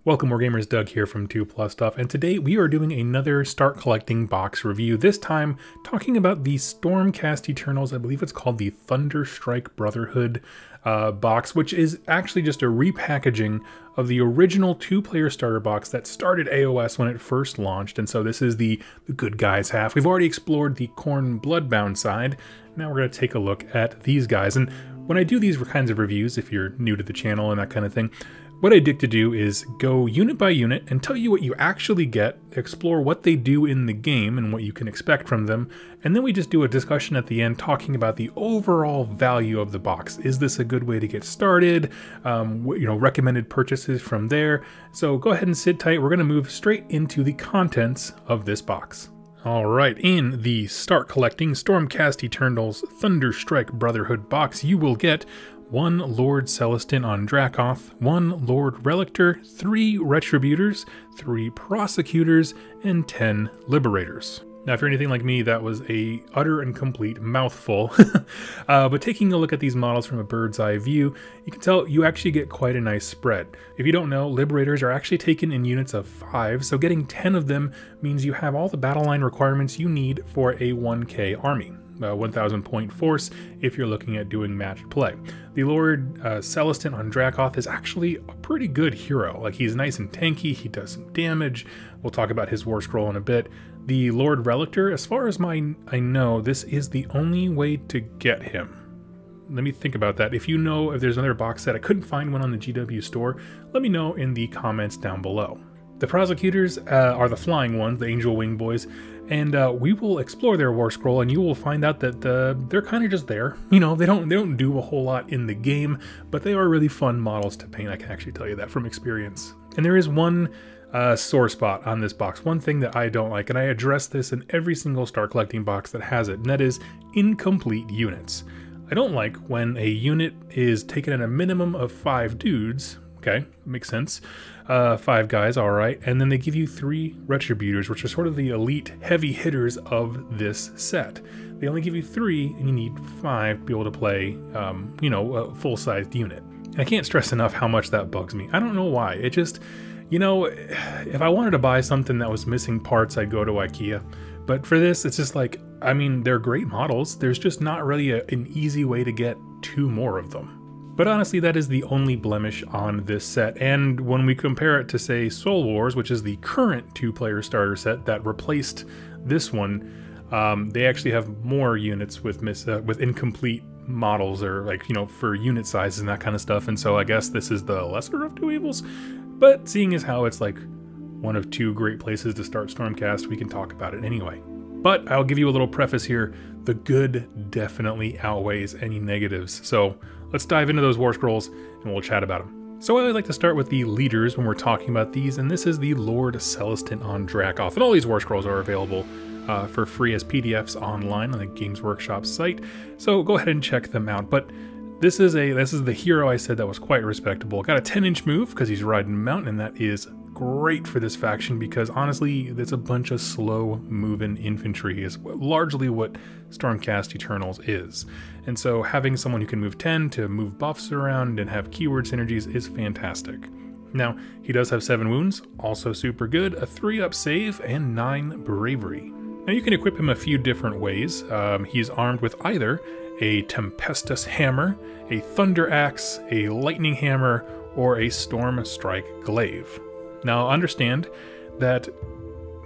Welcome, Wargamers. Doug here from 2+ Stuff, and today we are doing another Start Collecting box review, this time talking about the Stormcast Eternals. I believe it's called the Thunderstrike Brotherhood box, which is actually just a repackaging of the original two-player starter box that started AOS when it first launched, and so this is the good guys half. We've already explored the Khorne Bloodbound side. Now we're going to take a look at these guys, and when I do these kinds of reviews, if you're new to the channel and that kind of thing, what I dig to do is go unit by unit and tell you what you actually get, explore what they do in the game and what you can expect from them, and then we just do a discussion at the end talking about the overall value of the box. Is this a good way to get started? Recommended purchases from there. So go ahead and sit tight. We're going to move straight into the contents of this box. Alright, in the Start Collecting Stormcast Eternals Thunderstrike Brotherhood box, you will get 1 Lord Celestion on Dracoth, 1 Lord Relictor, 3 Retributers, 3 Prosecutors, and 10 Liberators. Now, if you're anything like me, that was a utter and complete mouthful. But taking a look at these models from a bird's eye view, you can tell you actually get quite a nice spread. If you don't know, Liberators are actually taken in units of 5, so getting 10 of them means you have all the battle line requirements you need for a 1k army. 1,000 point force if you're looking at doing matched play. The Lord Celestion on Dracoth is actually a pretty good hero. Like, he's nice and tanky, he does some damage. We'll talk about his war scroll in a bit. The Lord Relictor, as far as I know, this is the only way to get him. Let me think about that. If you know if there's another box set, I couldn't find one on the GW store, let me know in the comments down below. The Prosecutors are the flying ones, the Angel Wing boys, and we will explore their war scroll, and you will find out that they're kind of just there. You know, they don't do a whole lot in the game, but they are really fun models to paint. I can actually tell you that from experience. And there is one sore spot on this box, one thing that I don't like, and I address this in every single Start Collecting box that has it, and that is incomplete units. I don't like when a unit is taken at a minimum of 5 dudes. Okay, makes sense. 5 guys, all right. And then they give you 3 Retributors, which are sort of the elite heavy hitters of this set. They only give you 3, and you need 5 to be able to play, a full-sized unit. And I can't stress enough how much that bugs me. I don't know why. It just, if I wanted to buy something that was missing parts, I'd go to IKEA. But for this, it's just like, I mean, they're great models. There's just not really an easy way to get 2 more of them. But honestly, that is the only blemish on this set, and when we compare it to, say, Soul Wars, which is the current 2-player starter set that replaced this one, they actually have more units with incomplete models, or for unit sizes and that kind of stuff, and so I guess this is the lesser of 2 evils. But seeing as how it's like one of 2 great places to start Stormcast, we can talk about it anyway. But I'll give you a little preface here. The good definitely outweighs any negatives. So let's dive into those war scrolls and we'll chat about them. So I like to start with the leaders when we're talking about these, and this is the Lord Celestion on Dracoth. And all these war scrolls are available for free as PDFs online on the Games Workshop site. So go ahead and check them out. But this is the hero I said that was quite respectable. Got a 10-inch move because he's riding a mountain, and that is great for this faction because honestly, it's a bunch of slow moving infantry is largely what Stormcast Eternals is. And so having someone who can move 10 to move buffs around and have keyword synergies is fantastic. Now, he does have 7 wounds, also super good, a 3-up save, and 9 bravery. Now you can equip him a few different ways. He's armed with either a Tempestus Hammer, a Thunder Axe, a Lightning Hammer, or a Stormstrike Glaive. Now understand that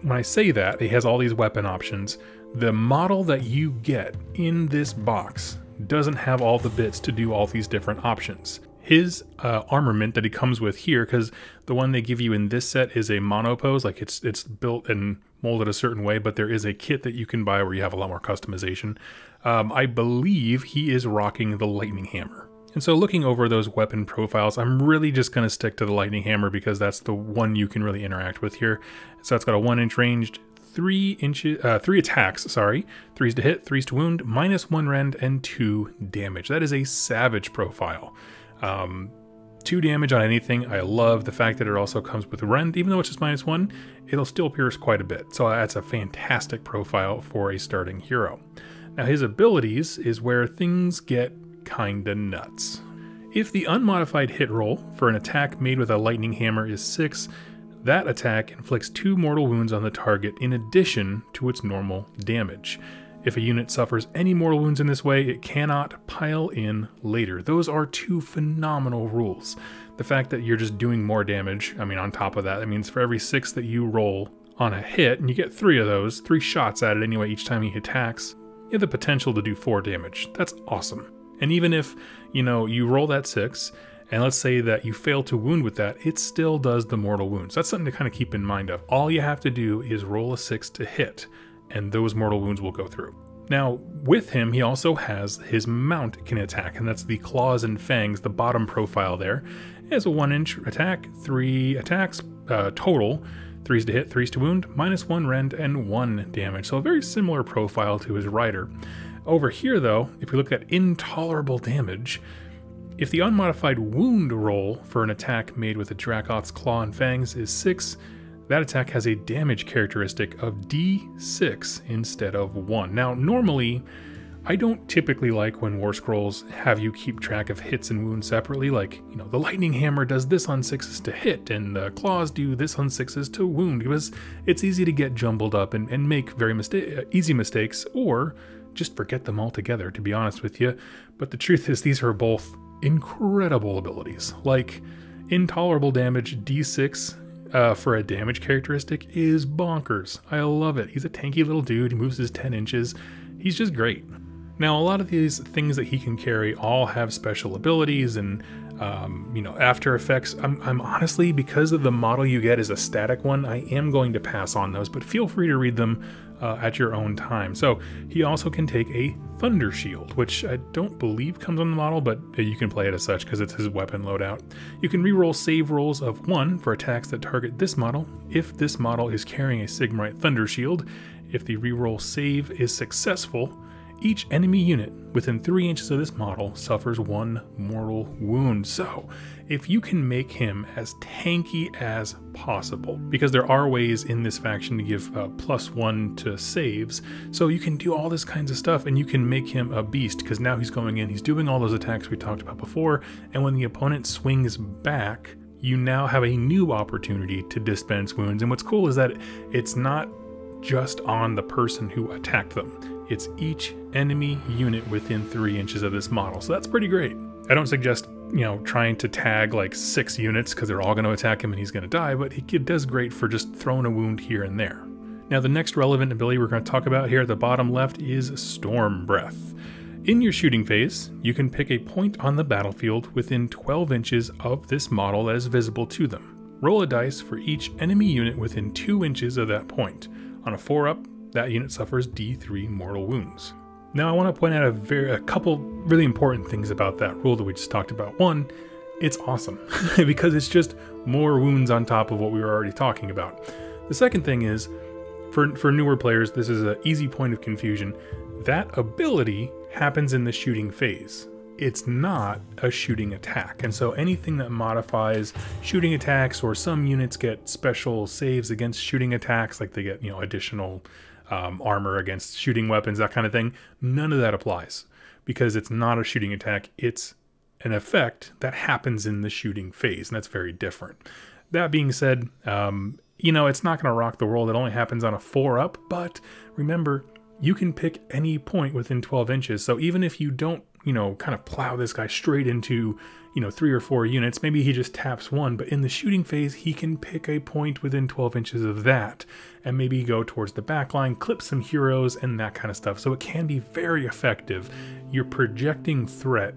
when I say that, he has all these weapon options. The model that you get in this box doesn't have all the bits to do all these different options. His armament that he comes with here, because the one they give you in this set is a monopose, like it's built and molded a certain way, but there is a kit that you can buy where you have a lot more customization. I believe he is rocking the Lightning Hammer. And so looking over those weapon profiles, I'm really just going to stick to the Lightning Hammer because that's the one you can really interact with here. So it's got a 1-inch ranged, 3 attacks, 3s to hit, 3s to wound, -1 rend, and 2 damage. That is a savage profile. 2 damage on anything. I love the fact that it also comes with rend. Even though it's just -1, it'll still pierce quite a bit. So that's a fantastic profile for a starting hero. Now his abilities is where things get kinda nuts. If the unmodified hit roll for an attack made with a lightning hammer is 6, that attack inflicts 2 mortal wounds on the target in addition to its normal damage. If a unit suffers any mortal wounds in this way, it cannot pile in later. Those are 2 phenomenal rules. The fact that you're just doing more damage, I mean, on top of that, that means for every 6 that you roll on a hit, and you get 3 of those, 3 shots at it anyway each time he attacks, you have the potential to do 4 damage. That's awesome. And even if, you roll that 6, and let's say that you fail to wound with that, it still does the mortal wounds. That's something to kind of keep in mind of. All you have to do is roll a 6 to hit, and those mortal wounds will go through. Now, with him, he also has his mount can attack, and that's the claws and fangs, the bottom profile there. It has a 1-inch attack, 3 attacks total, 3s to hit, 3s to wound, -1 rend, and 1 damage. So a very similar profile to his rider. Over here, though, if we look at intolerable damage, if the unmodified wound roll for an attack made with a Dracoth's Claw and Fangs is 6, that attack has a damage characteristic of D6 instead of 1. Now, normally, I don't typically like when War Scrolls have you keep track of hits and wounds separately, like, the Lightning Hammer does this on 6s to hit, and the Claws do this on 6s to wound, because it's easy to get jumbled up and make very easy mistakes, or just forget them altogether, to be honest with you. But the truth is, these are both incredible abilities. Like, intolerable damage D6 for a damage characteristic is bonkers. I love it. He's a tanky little dude. He moves his 10 inches. He's just great. Now, a lot of these things that he can carry all have special abilities and, after effects. I'm honestly, because of the model you get is a static one, I am going to pass on those, but feel free to read them at your own time. So he also can take a Thunder Shield, which I don't believe comes on the model, but you can play it as such because it's his weapon loadout. You can reroll save rolls of 1 for attacks that target this model if this model is carrying a Sigmarite Thunder Shield. If the reroll save is successful, each enemy unit within 3 inches of this model suffers 1 mortal wound. So, if you can make him as tanky as possible, because there are ways in this faction to give +1 to saves, so you can do all this kinds of stuff, and you can make him a beast, because now he's going in, he's doing all those attacks we talked about before, and when the opponent swings back, you now have a new opportunity to dispense wounds. And what's cool is that it's not just on the person who attacked them. It's each enemy unit within 3 inches of this model, so that's pretty great. I don't suggest, trying to tag like 6 units because they're all going to attack him and he's going to die, but it does great for just throwing a wound here and there. Now, the next relevant ability we're going to talk about here at the bottom left is Storm Breath. In your shooting phase, you can pick a point on the battlefield within 12 inches of this model that is visible to them. Roll a dice for each enemy unit within 2 inches of that point. On a 4-up, that unit suffers D3 mortal wounds. Now, I want to point out a couple really important things about that rule that we just talked about. One, it's awesome because it's just more wounds on top of what we were already talking about. The second thing is, for newer players, this is an easy point of confusion. That ability happens in the shooting phase. It's not a shooting attack, and so anything that modifies shooting attacks, or some units get special saves against shooting attacks, like they get additional armor against shooting weapons, that kind of thing, none of that applies because it's not a shooting attack. It's an effect that happens in the shooting phase, and that's very different. That being said, it's not going to rock the world. It only happens on a 4-up, but remember, you can pick any point within 12 inches. So even if you don't, kind of plow this guy straight into, 3 or 4 units, maybe he just taps 1, but in the shooting phase, he can pick a point within 12 inches of that, and maybe go towards the back line, clip some heroes, and that kind of stuff. So it can be very effective. You're projecting threat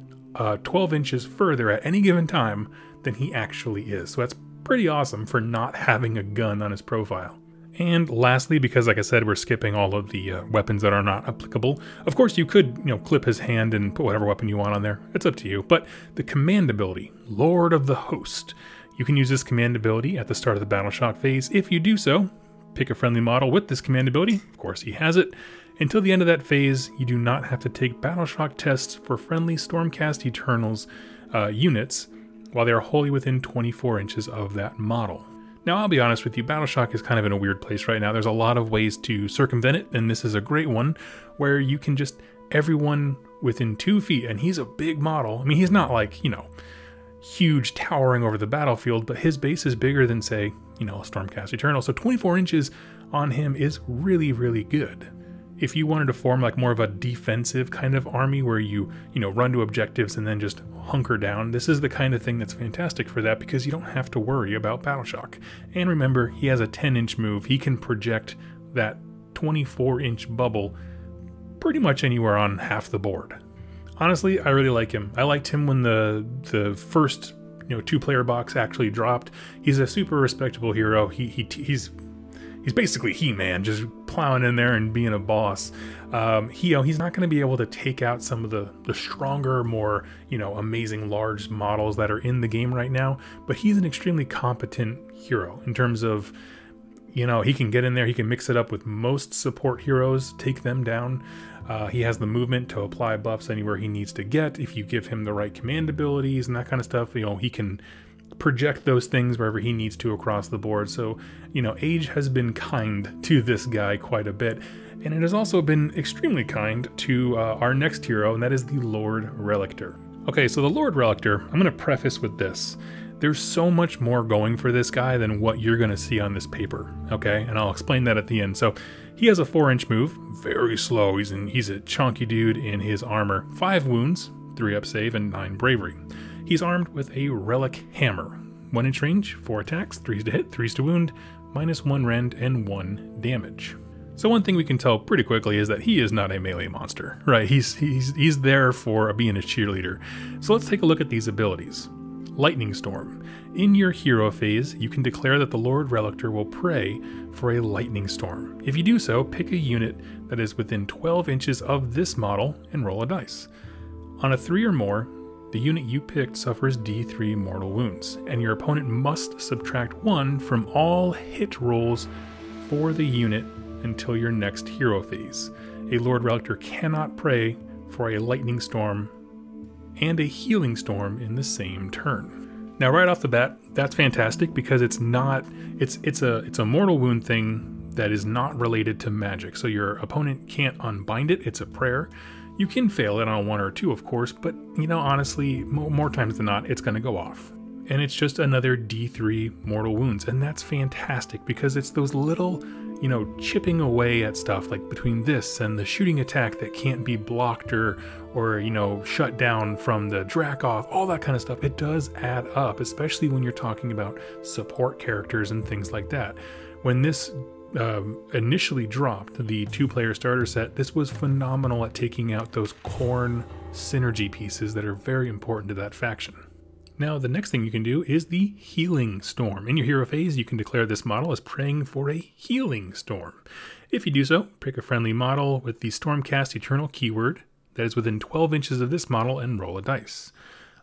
12 inches further at any given time than he actually is. So that's pretty awesome for not having a gun on his profile. And lastly, because like I said, we're skipping all of the weapons that are not applicable. Of course, you could, clip his hand and put whatever weapon you want on there. It's up to you. But the command ability, Lord of the Host. You can use this command ability at the start of the Battle Shock phase. If you do so, pick a friendly model with this command ability. Of course, he has it. Until the end of that phase, you do not have to take Battle Shock tests for friendly Stormcast Eternals units while they are wholly within 24 inches of that model. Now, I'll be honest with you, Battle Shock is kind of in a weird place right now. There's a lot of ways to circumvent it, and this is a great one where you can just, everyone within 2 feet, and he's a big model. I mean, he's not like, you know, huge towering over the battlefield, but his base is bigger than, say, you know, Stormcast Eternals. So 24 inches on him is really, really good. If you wanted to form like more of a defensive kind of army where you know, run to objectives and then just hunker down, this is the kind of thing that's fantastic for that, because you don't have to worry about battle shock. And remember, he has a 10-inch move. He can project that 24-inch bubble pretty much anywhere on half the board. Honestly, I really like him. I liked him when the first, you know, 2-player box actually dropped. He's a super respectable hero. He's basically He-Man, just plowing in there and being a boss. He's not going to be able to take out some of the stronger, more, you know, amazing large models that are in the game right now, but he's an extremely competent hero in terms of, you know, he can get in there, he can mix it up with most support heroes, take them down. He has the movement to apply buffs anywhere he needs to get if you give him the right command abilities and that kind of stuff. You know, he can project those things wherever he needs to across the board. So, you know, age has been kind to this guy quite a bit, and it has also been extremely kind to our next hero, and that is the Lord Relictor. Okay, so the Lord Relictor, I'm going to preface with this. There's so much more going for this guy than what you're going to see on this paper, okay? And I'll explain that at the end. So he has a 4-inch move, very slow. He's a chunky dude in his armor. 5 wounds, 3 up save, and 9 bravery. He's armed with a relic hammer. 1-inch range, 4 attacks, 3s to hit, 3s to wound, -1 rend, and 1 damage. So one thing we can tell pretty quickly is that he is not a melee monster, right? He's there for being a cheerleader. So let's take a look at these abilities. Lightning Storm. In your hero phase, you can declare that the Lord Relictor will pray for a lightning storm. If you do so, pick a unit that is within 12 inches of this model and roll a dice. On a 3 or more, the unit you picked suffers D3 mortal wounds, and your opponent must subtract 1 from all hit rolls for the unit until your next hero phase. A Lord Relictor cannot pray for a lightning storm and a healing storm in the same turn. Now, right off the bat, that's fantastic because it's a mortal wound thing that is not related to magic. So your opponent can't unbind it. It's a prayer. You can fail it on 1 or 2, of course, but, you know, honestly, more times than not, it's going to go off. And it's just another D3 mortal wounds, and that's fantastic because it's those little, you know, chipping away at stuff, like between this and the shooting attack that can't be blocked or you know, shut down from the Dracoth, all that kind of stuff. It does add up, especially when you're talking about support characters and things like that. When this initially dropped, the 2-player starter set, this was phenomenal at taking out those Khorne synergy pieces that are very important to that faction. Now, the next thing you can do is the Healing Storm. In your hero phase, you can declare this model as praying for a healing storm. If you do so, pick a friendly model with the Stormcast Eternal keyword that is within 12 inches of this model and roll a dice.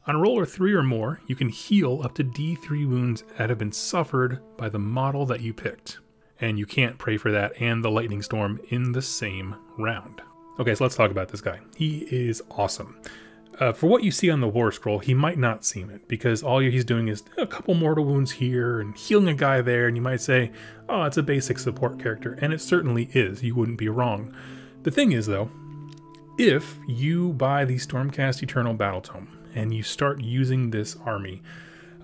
On a roll of 3 or more, you can heal up to D3 wounds that have been suffered by the model that you picked. And you can't pray for that and the Lightning Storm in the same round. Okay, so let's talk about this guy. He is awesome. For what you see on the War Scroll, he might not seem it, because all he's doing is a couple mortal wounds here and healing a guy there, and you might say, oh, it's a basic support character, and it certainly is. You wouldn't be wrong. The thing is, though, if you buy the Stormcast Eternal Battle Tome and you start using this army,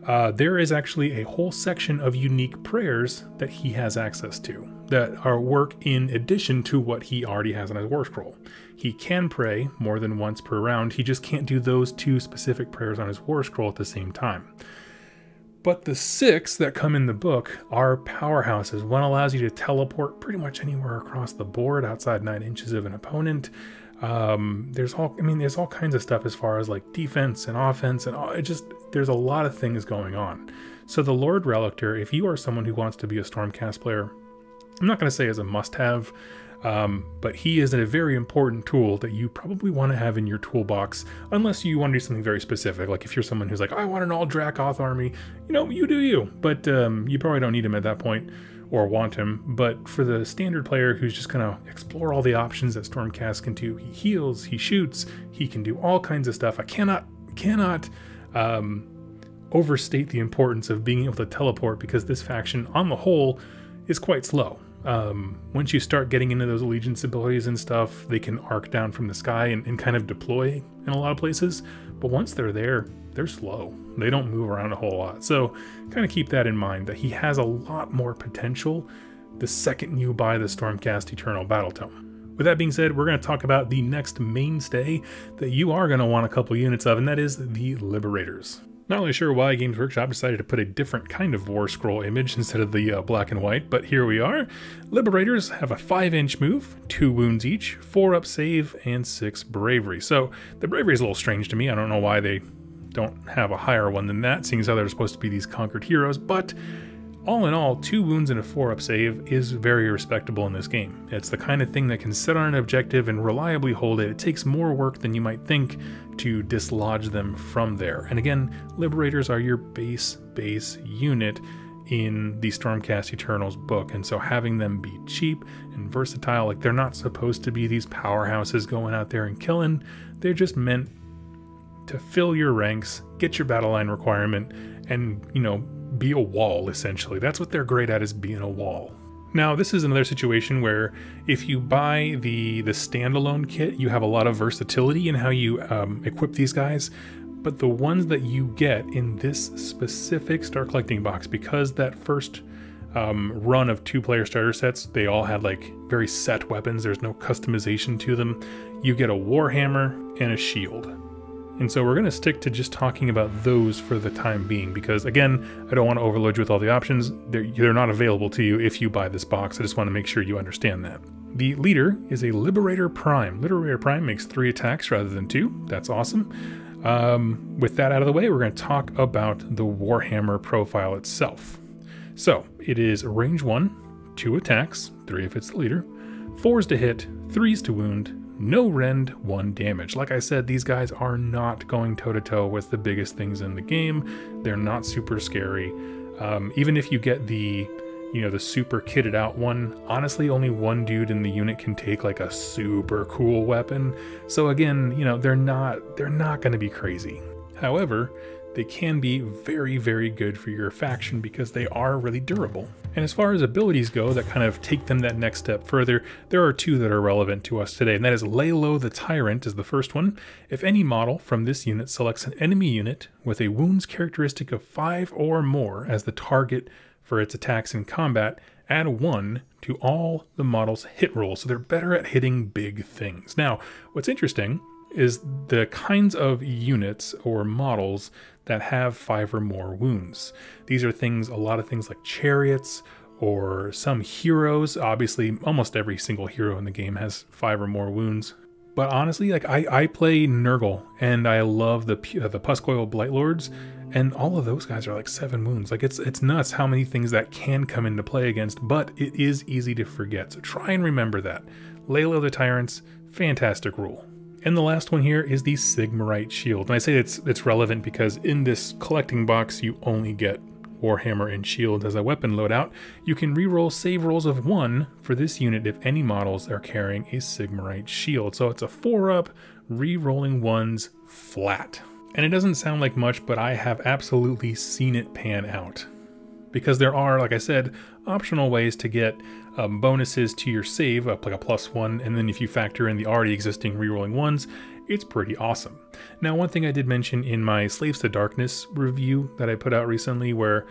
there is actually a whole section of unique prayers that he has access to that are work in addition to what he already has on his War Scroll. He can pray more than once per round. He just can't do those 2 specific prayers on his War Scroll at the same time. But the 6 that come in the book are powerhouses. One allows you to teleport pretty much anywhere across the board outside 9 inches of an opponent. There's all kinds of stuff as far as like defense and offense, and there's a lot of things going on. So the Lord Relictor, if you are someone who wants to be a Stormcast player, I'm not going to say as a must-have, but he is a very important tool that you probably want to have in your toolbox, unless you want to do something very specific. Like if you're someone who's like, I want an all Dracoth army, you know, you do you, but you probably don't need him at that point or want him. But for the standard player who's just going to explore all the options that Stormcast can do, he heals, he shoots, he can do all kinds of stuff. I cannot overstate the importance of being able to teleport, because this faction on the whole is quite slow. Once you start getting into those allegiance abilities and stuff, they can arc down from the sky and kind of deploy in a lot of places. But once they're there, they're slow. They don't move around a whole lot. So kind of keep that in mind, that he has a lot more potential the second you buy the Stormcast Eternal Battle Tome. With that being said, we're going to talk about the next mainstay that you are going to want a couple units of, and that is the Liberators. Not really sure why Games Workshop decided to put a different kind of War Scroll image instead of the black and white, but here we are. Liberators have a 5-inch move, 2 wounds each, 4 up save, and 6 bravery. So the bravery is a little strange to me. I don't know why they don't have a higher one than that, seeing as how they're supposed to be these conquered heroes, but all in all, 2 wounds and a 4-up save is very respectable in this game. It's the kind of thing that can sit on an objective and reliably hold it. It takes more work than you might think to dislodge them from there. And again, Liberators are your base unit in the Stormcast Eternals book, and so having them be cheap and versatile, like they're not supposed to be these powerhouses going out there and killing. They're just meant to fill your ranks, get your battle line requirement, and, you know, be a wall, essentially. That's what they're great at, is being a wall. Now, this is another situation where if you buy the standalone kit, you have a lot of versatility in how you equip these guys, but the ones that you get in this specific Start Collecting box, because that first run of 2-player starter sets, they all had like very set weapons, there's no customization to them, you get a Warhammer and a shield. And so we're going to stick to just talking about those for the time being, because again, I don't want to overload you with all the options. They're not available to you if you buy this box. I just want to make sure you understand that. The leader is a Liberator Prime. Liberator Prime makes 3 attacks rather than 2. That's awesome. With that out of the way, we're going to talk about the Warhammer profile itself. So it is range 1, 2 attacks, 3 if it's the leader, 4s to hit, 3s to wound, no rend, 1 damage. Like I said, these guys are not going toe-to-toe with the biggest things in the game. They're not super scary. Even if you get the super kitted out one, honestly, only 1 dude in the unit can take like a super cool weapon. So again, they're not going to be crazy. However, they can be very, very good for your faction because they are really durable. And as far as abilities go that kind of take them that next step further, there are 2 that are relevant to us today, and that is Lay Low the Tyrant is the first one. If any model from this unit selects an enemy unit with a wounds characteristic of 5 or more as the target for its attacks in combat, add 1 to all the model's hit rolls, so they're better at hitting big things. Now, what's interesting is the kinds of units or models that have 5 or more wounds. These are a lot of things like chariots or some heroes. Obviously, almost every single hero in the game has 5 or more wounds. But honestly, like I play Nurgle and I love the Puscoil Blightlords, and all of those guys are like 7 wounds. Like it's nuts how many things that can come into play against, but it is easy to forget. So try and remember that. Lay Low the Tyrants, fantastic rule. And the last one here is the Sigmarite Shield. And I say it's relevant because in this collecting box, you only get Warhammer and Shield as a weapon loadout. You can reroll save rolls of 1 for this unit if any models are carrying a Sigmarite Shield. So it's a 4-up, rerolling 1s flat. And it doesn't sound like much, but I have absolutely seen it pan out. Because there are, like I said, optional ways to get bonuses to your save, up like a +1, and then if you factor in the already existing rerolling 1s, it's pretty awesome. Now, one thing I did mention in my Slaves to Darkness review that I put out recently, where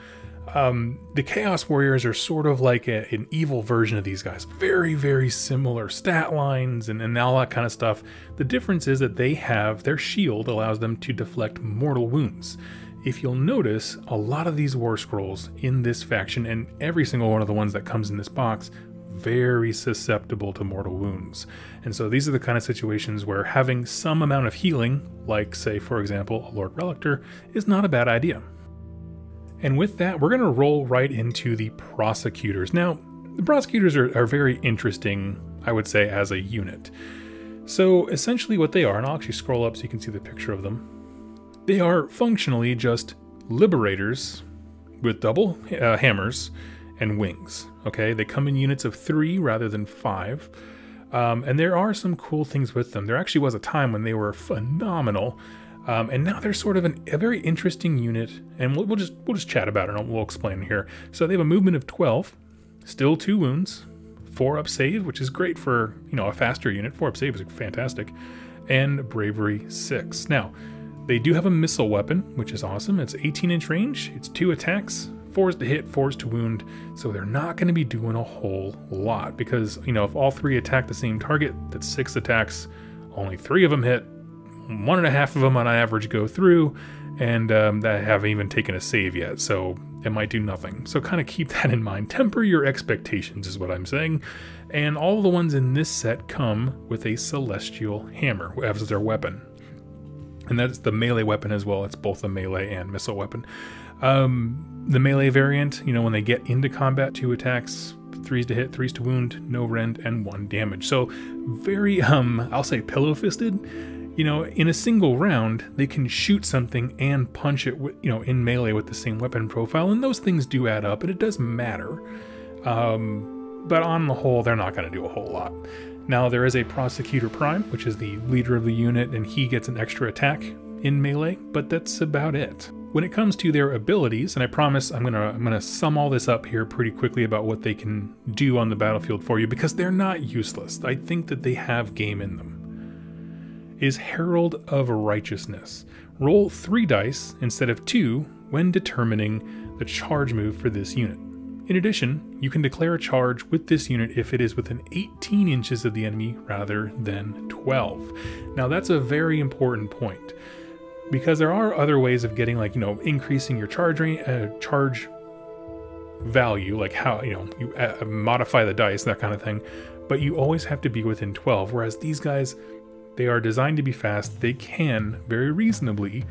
the Chaos Warriors are sort of like an evil version of these guys. Very, very similar stat lines and all that kind of stuff. The difference is that their shield allows them to deflect mortal wounds. If you'll notice, a lot of these War Scrolls in this faction, and every single one of the ones that comes in this box, very susceptible to mortal wounds. And so these are the kind of situations where having some amount of healing, like say for example a Lord Relictor, is not a bad idea. And with that, we're going to roll right into the Prosecutors. Now, the Prosecutors are very interesting, I would say, as a unit. So essentially what they are, and I'll actually scroll up so you can see the picture of them, they are functionally just Liberators with double hammers and wings. Okay, they come in units of 3 rather than 5, and there are some cool things with them. There actually was a time when they were phenomenal, and now they're sort of a very interesting unit. And we'll just chat about it, and we'll explain here. So they have a movement of 12, still 2 wounds, 4-up save, which is great for, you know, a faster unit. 4-up save is fantastic. And bravery 6. Now, they do have a missile weapon, which is awesome. It's 18-inch range. It's 2 attacks, 4s to hit, 4s to wound. So they're not going to be doing a whole lot because, you know, if all 3 attack the same target, that's 6 attacks, only 3 of them hit, 1.5 of them on average go through, and that haven't even taken a save yet. So it might do nothing. So kind of keep that in mind. Temper your expectations is what I'm saying. And all the ones in this set come with a celestial hammer as their weapon. And that's the melee weapon as well. It's both a melee and missile weapon. The melee variant, you know, when they get into combat, 2 attacks, 3s to hit, 3s to wound, no rend, and 1 damage. So very, I'll say pillow-fisted. You know, in a single round, they can shoot something and punch it, you know, in melee with the same weapon profile, and those things do add up, and it does matter. But on the whole, they're not going to do a whole lot. Now, there is a Prosecutor Prime, which is the leader of the unit, and he gets an extra attack in melee, but that's about it. When it comes to their abilities, and I promise I'm gonna sum all this up here pretty quickly about what they can do on the battlefield for you, because they're not useless. I think that they have game in them. Is Herald of Righteousness. Roll 3 dice instead of 2 when determining the charge move for this unit. In addition, you can declare a charge with this unit if it is within 18 inches of the enemy rather than 12. Now that's a very important point, because there are other ways of getting, like, you know, increasing your charge value, like how, you know, you modify the dice, that kind of thing, but you always have to be within 12, whereas these guys, they are designed to be fast. They can very reasonably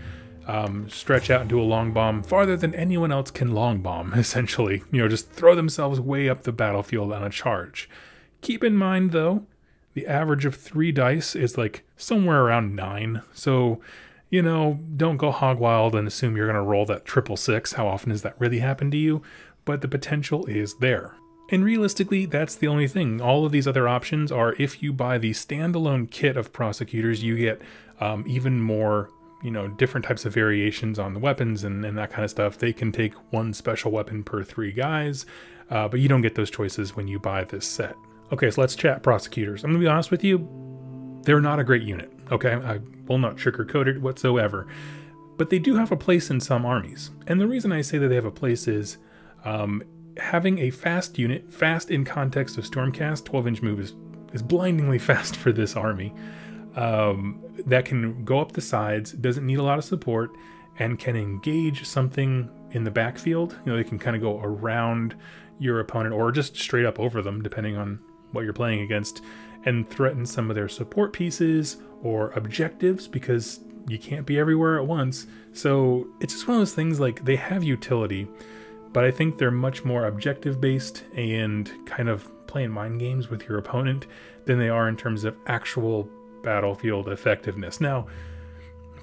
stretch out into a long bomb farther than anyone else can long bomb, essentially. You know, just throw themselves way up the battlefield on a charge. Keep in mind, though, the average of 3 dice is like somewhere around 9. So, you know, don't go hog wild and assume you're going to roll that 666. How often has that really happened to you? But the potential is there. And realistically, that's the only thing. All of these other options are, if you buy the standalone kit of Prosecutors, you get even more, you know, different types of variations on the weapons and that kind of stuff. They can take 1 special weapon per 3 guys, but you don't get those choices when you buy this set. Okay, so let's chat Prosecutors. I'm going to be honest with you, they're not a great unit, okay? I will not sugarcoat it whatsoever. But they do have a place in some armies. And the reason I say that they have a place is having a fast unit, fast in context of Stormcast, 12-inch move is blindingly fast for this army. That can go up the sides, doesn't need a lot of support, and can engage something in the backfield. You know, they can kind of go around your opponent or just straight up over them, depending on what you're playing against, and threaten some of their support pieces or objectives, because you can't be everywhere at once. So it's just one of those things, like, they have utility, but I think they're much more objective based and kind of playing mind games with your opponent than they are in terms of actual battlefield effectiveness. Now,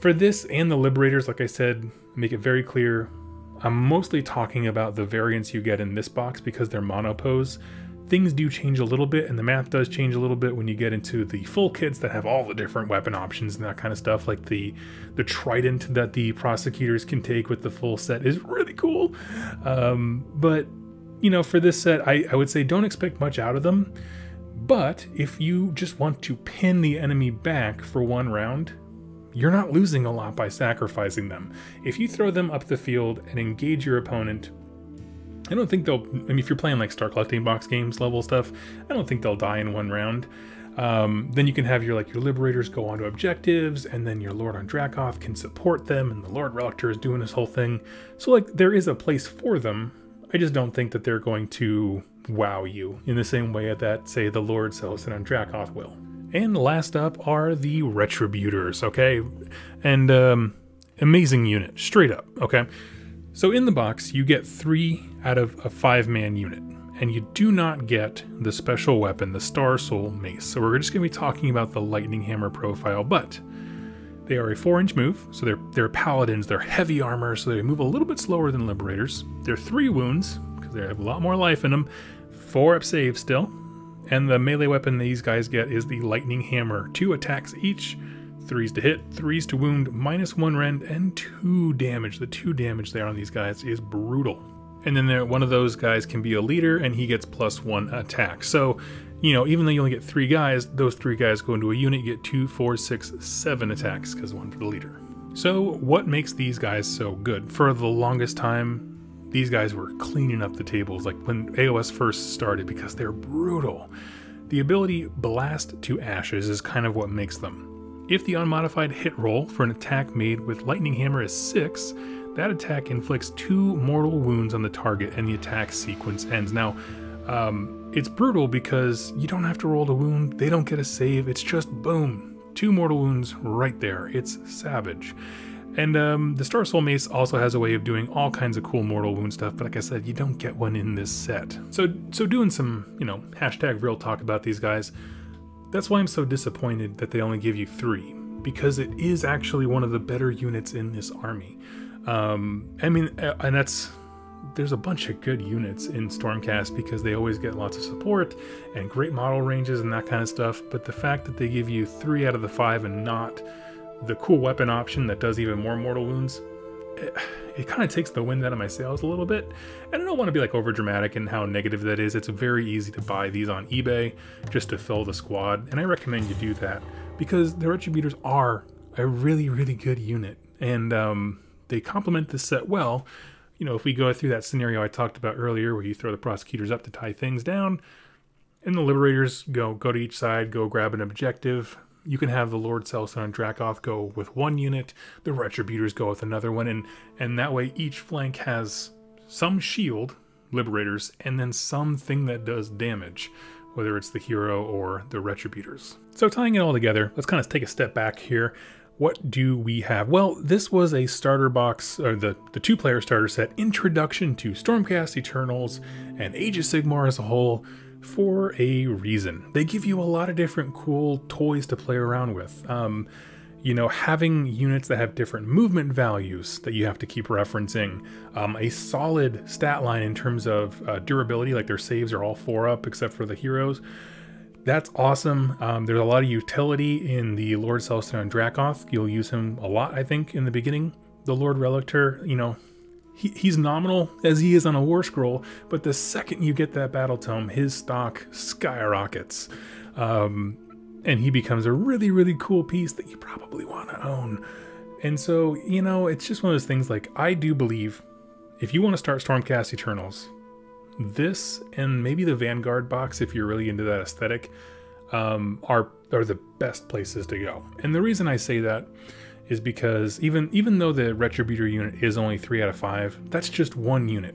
for this and the Liberators, like I said, make it very clear, I'm mostly talking about the variants you get in this box because they're monopose. Things do change a little bit, and the math does change a little bit when you get into the full kits that have all the different weapon options and that kind of stuff, like the trident that the Prosecutors can take with the full set is really cool. But, you know, for this set, I would say don't expect much out of them. But if you just want to pin the enemy back for 1 round, you're not losing a lot by sacrificing them. If you throw them up the field and engage your opponent, I don't think they'll, I mean, if you're playing like Star Collecting Box games level stuff, I don't think they'll die in 1 round. Then you can have your Liberators go on to objectives, and then your Lord on Dracoth can support them, and the Lord Relictor is doing this whole thing. So, like, there is a place for them. I just don't think that they're going to wow you in the same way that, say, the Lord Celestion on Dracoth will. And last up are the retributers, okay? And amazing unit, straight up, okay? So in the box, you get 3 out of a 5-man unit, and you do not get the special weapon, the Star Soul Mace. So we're just going to be talking about the Lightning Hammer profile, but they are a 4-inch move, so they're paladins, they're heavy armor, so they move a little bit slower than Liberators. They're 3 wounds, because they have a lot more life in them, 4-up save still, and the melee weapon these guys get is the Lightning Hammer. 2 attacks each, 3s to hit, 3s to wound, -1 rend, and 2 damage. The 2 damage there on these guys is brutal. And then one of those guys can be a leader, and he gets +1 attack. So, you know, even though you only get 3 guys, those 3 guys go into a unit, you get 2, 4, 6, 7 attacks, because 1 for the leader. So what makes these guys so good? For the longest time, these guys were cleaning up the tables, like when AOS first started, because they're brutal. The ability Blast to Ashes is kind of what makes them. If the unmodified hit roll for an attack made with Lightning Hammer is 6, that attack inflicts 2 mortal wounds on the target and the attack sequence ends. Now, it's brutal because you don't have to roll the wound, they don't get a save, it's just boom, 2 mortal wounds right there. It's savage. And the Star Soul Mace also has a way of doing all kinds of cool mortal wound stuff, but like I said, you don't get one in this set. So doing some, you know, hashtag real talk about these guys, that's why I'm so disappointed that they only give you 3, because it is actually one of the better units in this army. I mean, and there's a bunch of good units in Stormcast because they always get lots of support and great model ranges and that kind of stuff, but the fact that they give you 3 out of the 5 and not the cool weapon option that does even more mortal wounds, it kind of takes the wind out of my sails a little bit. And I don't want to be like over dramatic in how negative that is. It's very easy to buy these on eBay just to fill the squad, and I recommend you do that because the retributers are a really, really good unit, and they complement this set well. You know, if we go through that scenario I talked about earlier where you throw the Prosecutors up to tie things down, and the Liberators go to each side, go grab an objective. You can have the Lord Celestion and Dracoth go with 1 unit, the Retributors go with another one, and that way each flank has some shield, Liberators, and then something that does damage, whether it's the hero or the Retributors. So tying it all together, let's kind of take a step back here. What do we have? Well, this was a starter box, or the 2-player starter set, Introduction to Stormcast Eternals and Age of Sigmar as a whole, for a reason. They give you a lot of different cool toys to play around with. You know, having units that have different movement values that you have to keep referencing, a solid stat line in terms of durability, like their saves are all 4 up except for the heroes. That's awesome. There's a lot of utility in the Lord Celestion and Dracoth. You'll use him a lot, I think, in the beginning. The Lord Relictor, you know, he's nominal as he is on a War Scroll, but the second you get that Battle Tome, his stock skyrockets. And he becomes a really, really cool piece that you probably want to own. And so, you know, it's just one of those things, like, I do believe if you want to start Stormcast Eternals, this and maybe the Vanguard box, if you're really into that aesthetic, are the best places to go. And the reason I say that is because even though the Retributor unit is only 3 out of 5, that's just 1 unit.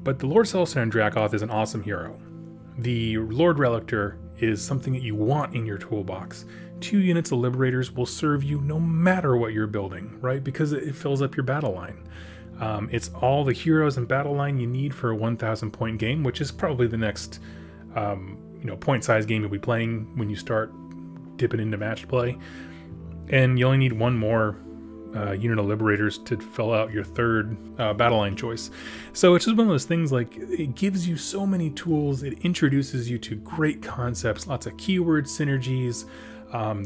But the Lord Celestion and Dracoth is an awesome hero. The Lord Relictor is something that you want in your toolbox. 2 units of Liberators will serve you no matter what you're building, right? Because it fills up your battle line. It's all the heroes and battle line you need for a 1,000 point game, which is probably the next you know, point size game you'll be playing when you start dipping into match play. And you only need 1 more unit of Liberators to fill out your 3rd battle line choice. So it's just one of those things, like, it gives you so many tools, it introduces you to great concepts, lots of keyword synergies,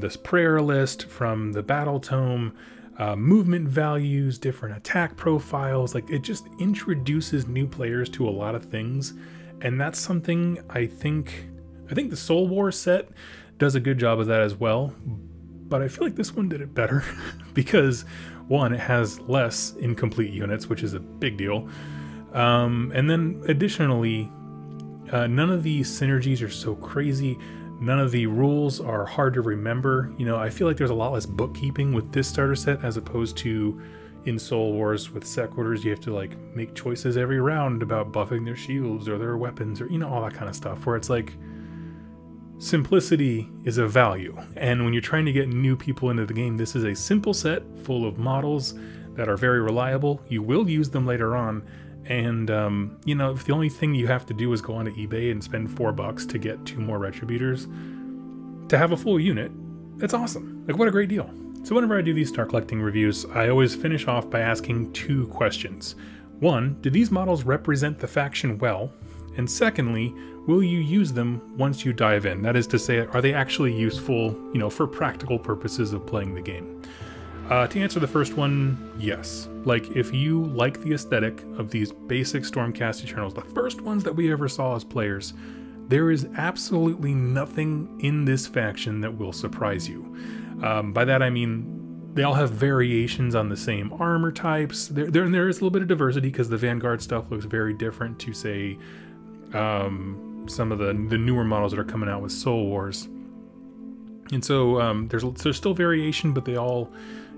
this prayer list from the Battle Tome, movement values, different attack profiles. Like, it just introduces new players to a lot of things, and that's something I think the Soul War set does a good job of that as well. But I feel like this one did it better because, 1, it has less incomplete units, which is a big deal. And then additionally, none of the synergies are so crazy. None of the rules are hard to remember. You know, I feel like there's a lot less bookkeeping with this starter set as opposed to in Soul Wars with set quarters. You have to, like, make choices every round about buffing their shields or their weapons or, you know, all that kind of stuff, where it's like, simplicity is a value. And when you're trying to get new people into the game, this is a simple set full of models that are very reliable. You will use them later on. And, you know, if the only thing you have to do is go onto eBay and spend $4 to get 2 more Retributors, to have a full unit, that's awesome. Like, what a great deal. So whenever I do these Star Collecting reviews, I always finish off by asking 2 questions. 1, do these models represent the faction well? And secondly, will you use them once you dive in? That is to say, are they actually useful, you know, for practical purposes of playing the game? To answer the first one, yes. Like, if you like the aesthetic of these basic Stormcast Eternals, the first ones that we ever saw as players, there is absolutely nothing in this faction that will surprise you. By that I mean, they all have variations on the same armor types. There is a little bit of diversity because the Vanguard stuff looks very different to, say, some of the newer models that are coming out with Soul Wars. And so there's still variation, but they all,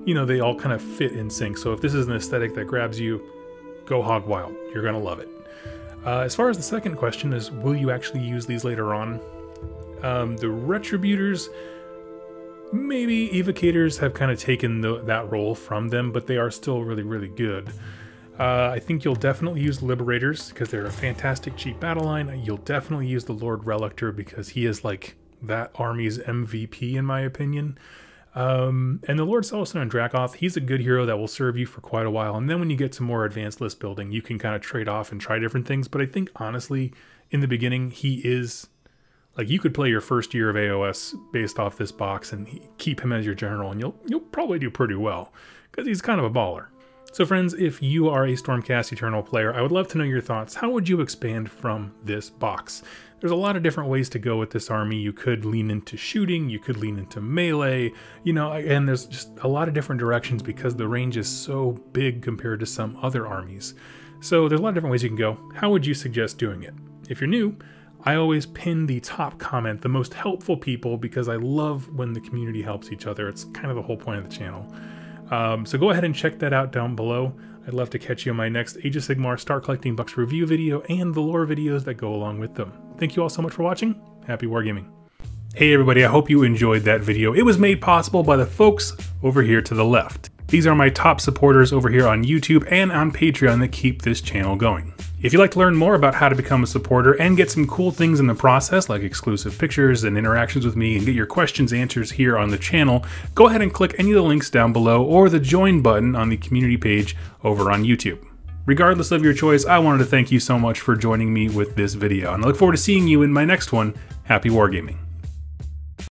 they all kind of fit in sync. So if this is an aesthetic that grabs you, go hog wild. You're going to love it. As far as the second question is, will you actually use these later on? The retributers, maybe evocators have kind of taken that role from them, but they are still really, really good. I think you'll definitely use Liberators because they're a fantastic cheap battle line. You'll definitely use the Lord Relictor because he is like that army's MVP in my opinion. And the Lord Celestion and Dracoth, he's a good hero that will serve you for quite a while. And then when you get to more advanced list building, you can kind of trade off and try different things. But I think honestly, in the beginning, he is like, you could play your first year of AOS based off this box and keep him as your general, and you'll probably do pretty well because he's kind of a baller. So friends, if you are a Stormcast Eternal player, I would love to know your thoughts. How would you expand from this box? There's a lot of different ways to go with this army. You could lean into shooting, you could lean into melee, and there's just a lot of different directions because the range is so big compared to some other armies. So there's a lot of different ways you can go. How would you suggest doing it? If you're new, I always pin the top comment, the most helpful people, because I love when the community helps each other. It's kind of the whole point of the channel. So go ahead and check that out down below. I'd love to catch you on my next Age of Sigmar Start Collecting Bucks review video and the lore videos that go along with them. Thank you all so much for watching. Happy wargaming. Hey everybody, I hope you enjoyed that video. It was made possible by the folks over here to the left. These are my top supporters over here on YouTube and on Patreon that keep this channel going. If you'd like to learn more about how to become a supporter and get some cool things in the process, like exclusive pictures and interactions with me, and get your questions answered here on the channel, go ahead and click any of the links down below or the join button on the community page over on YouTube. Regardless of your choice, I wanted to thank you so much for joining me with this video, and I look forward to seeing you in my next one. Happy wargaming.